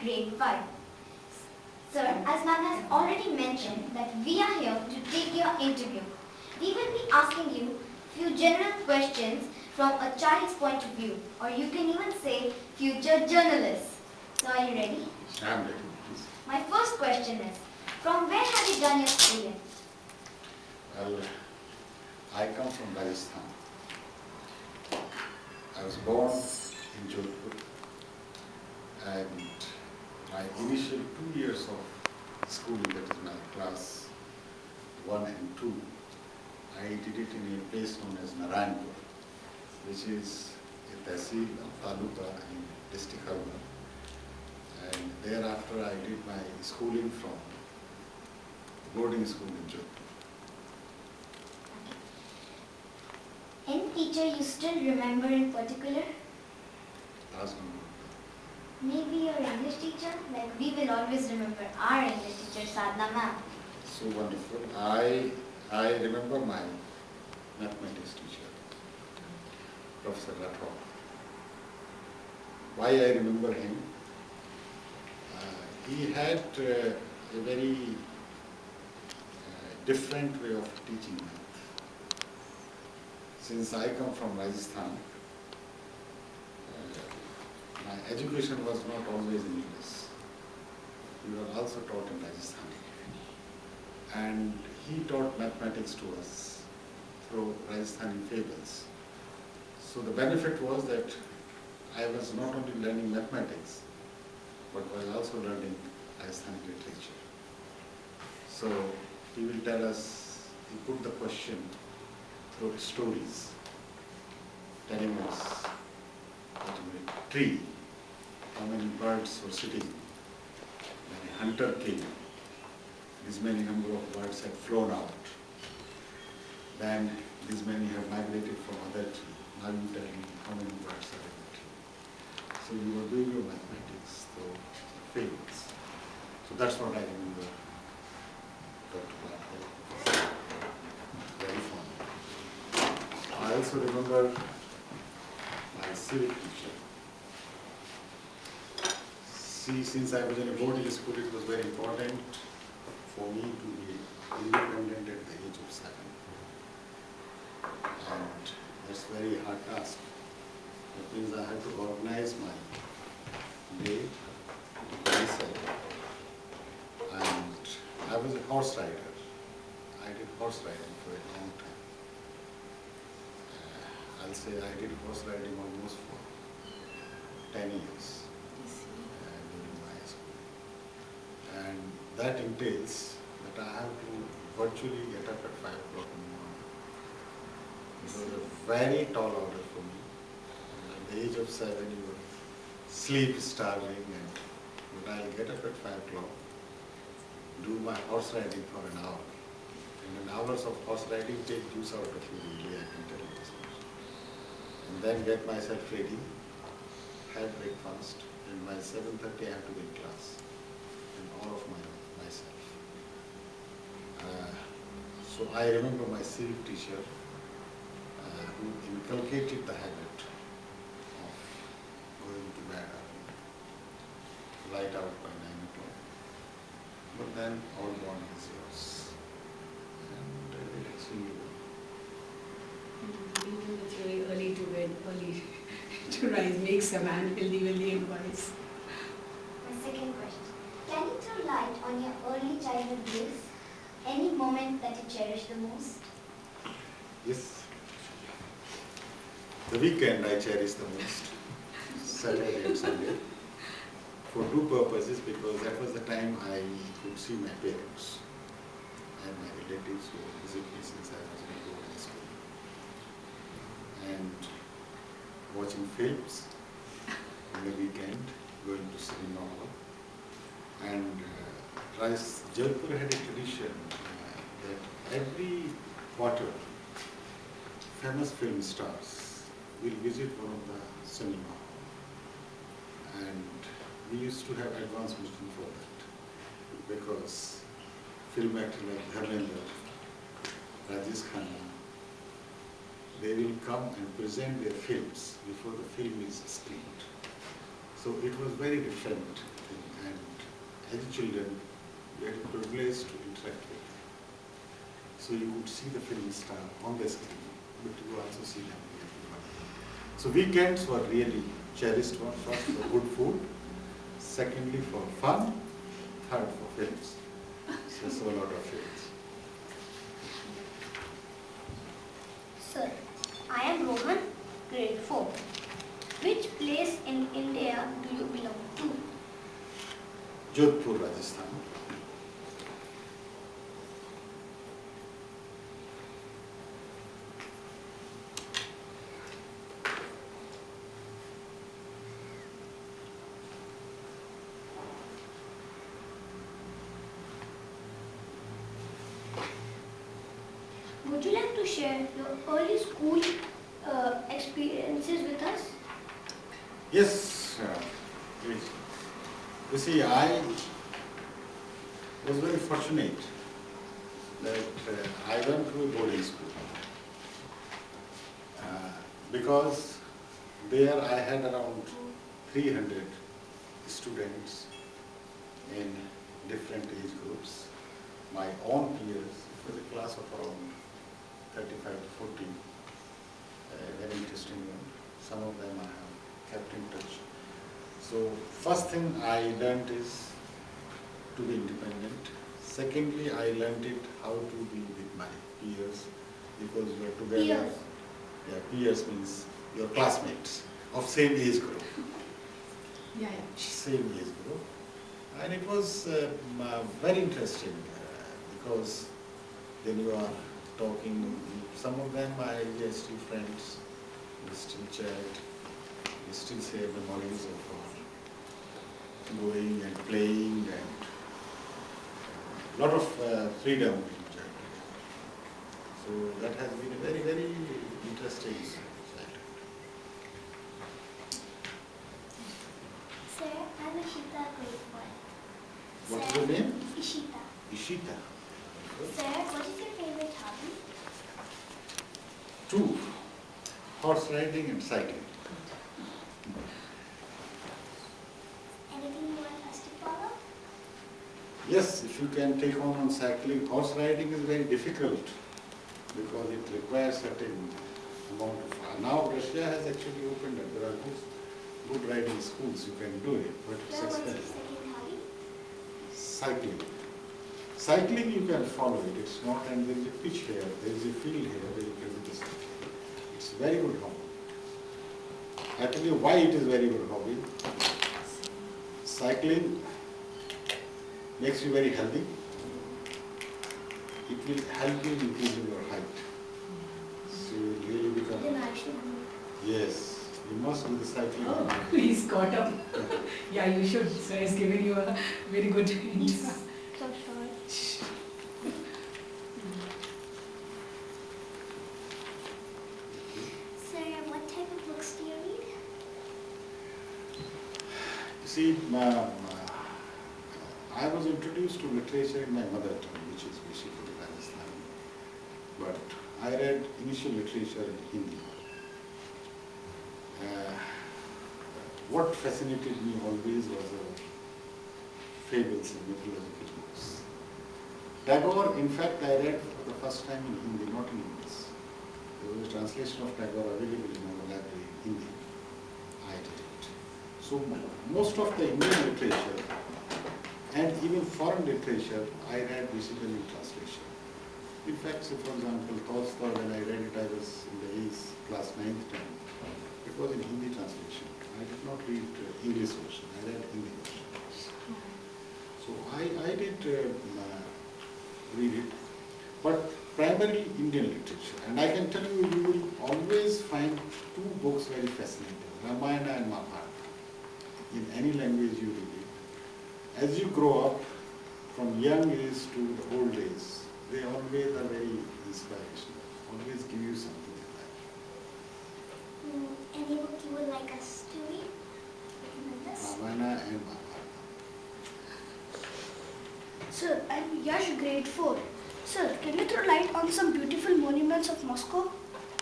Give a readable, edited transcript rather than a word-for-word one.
grade 5. Sir, as ma'am has already mentioned that we are here to take your interview. We will be asking you few general questions from a child's point of view, or you can even say future journalists. So are you ready? I'm ready, please. My first question is, from where have you done your schooling? Well, I come from Rajasthan. I was born in Jodhpur, and my initial 2 years of schooling, that is my class 1 and 2, I did it in a place known as Narayanpur, which is a tehsil of Taluka in district Halwa. And thereafter I did my schooling from boarding school in Jodhpur. Any teacher you still remember in particular? Last number. Maybe your English teacher? Like we will always remember our English teacher, Sadhna ma'am. So wonderful. I remember my mathematics teacher, Professor Rathod. Why I remember him? He had a very different way of teaching math. Since I come from Rajasthan, my education was not always in English. We were also taught in Rajasthan. And he taught mathematics to us through Rajasthani fables. So the benefit was that I was not only learning mathematics, but was also learning Rajasthani literature. So he will tell us, he put the question through stories, telling us that in a tree, how many birds were sitting. When a hunter came, this many number of birds had flown out. Then this many have migrated from other tree. Now you tell me how many birds are in the tree. So you were doing your mathematics through fables. So that's what I remember Dr. Rathod. Very fond. I also remember my civic teacher. See, since I was in a boarding school, it was very important for me to be independent at the age of 7. And that's a very hard task. That means I had to organize my day myself. And I was a horse rider. I did horse riding for a long time. I'll say I did horse riding almost for 10 years during my school. And that entails that I have to virtually get up at 5 o'clock in the morning. It was a very tall order for me. And at the age of 7, you were sleep starving, but I'll get up at 5 o'clock, do my horse riding for an hour. And an hours of horse riding take juice out of you, really, I can tell you this much. And then get myself ready, have breakfast, and by 7:30 I have to be in class, and all of myself. So I remember my civic teacher who inculcated the habit of going to bed early, light out by 9 o'clock. But then all morning is yours, and extremely well. It's very early to bed, early to rise makes a man healthy and wise. My second question. Can you throw light on your early childhood days? Any moment that you cherish the most? Yes. The weekend I cherish the most, Saturday and Sunday, for 2 purposes, because that was the time I could see my parents and my relatives who would visit me since I was in boarding school. And watching films on the weekend, going to cinema hall. And Jaipur had a tradition that every quarter famous film stars will visit one of the cinema hall. And we used to have advance booking for that, because film actors like Dharmendra, Rajesh Khanna, they will come and present their films before the film is screened. So it was very different thing. as children, we had a privilege to interact with them. So you could see the film star on the screen, but you also see them in the film. So weekends were really cherished one, first for good food, secondly for fun, third for films. So a lot of films. Sir, I am Rohan, grade 4. Which place in India do you belong to? Jodhpur, Rajasthan. Would you like to share your early school experiences with us? Yes, please. You see, I was very fortunate that I went to a boarding school because there I had around 300 students in different age groups, my own peers. It was a class of around 35 to 40, very interesting one. Some of them I have kept in touch. So first thing I learned is to be independent. Secondly, I learned it how to be with my peers, because we are together. Peers? Yeah, peers means your classmates of same age group. Yeah. Same age group. And it was very interesting because then you are talking, some of them are still friends, we still chat, we still share memories of going and playing and a lot of freedom in childhood. So that has been a very, very interesting childhood. Sir, I'm Ishita, grade 1. What is your name? Ishita. Ishita. Sir, what is your favorite hobby? Two, horse riding and cycling. Anything you want us to follow? Yes, if you can take on cycling, horse riding is very difficult because it requires certain amount of. Now Russia has actually opened up. There are good riding schools. You can do it, but it's Sir, what's your expensive. second hobby? Cycling. Cycling you can follow it. It's not, and there is a pitch here, there is a field here where you can do the cycling. It's a very good hobby. I tell you why it is very good hobby. Cycling makes you very healthy. It will help you in increasing your height. So you will really become. Then I should do. Yes, you must do the cycling. Oh, he's caught up. Yeah, you should. So he's giving you a very good hint. So sorry. Sir, what type of books do you read? You see, I was introduced to literature in my mother tongue, which is basically Rajasthani. But I read initial literature in Hindi. What fascinated me always was fables and mythological books. Tagore, in fact, I read for the first time in Hindi, not in English. There was a translation of Tagore available in our library in Hindi. I did it. So most of the Indian literature and even foreign literature, I read basically in translation. In fact, say for example, Tolstoy, when I read it, I was in the age class 9th, 10th. It was in Hindi translation. I did not read English version. I read Hindi version. So I did read it, but primarily Indian literature. And I can tell you, you will always find two books very fascinating, Ramayana and Mahabharata. In any language you read it. As you grow up, from young age to the old age, they always are very inspirational, always give you something in life. Any book you would like us to read? Recommend us? Ramayana and Mahabharata. Sir, I'm Yash, grade 4. Sir, can you throw light on some beautiful monuments of Moscow?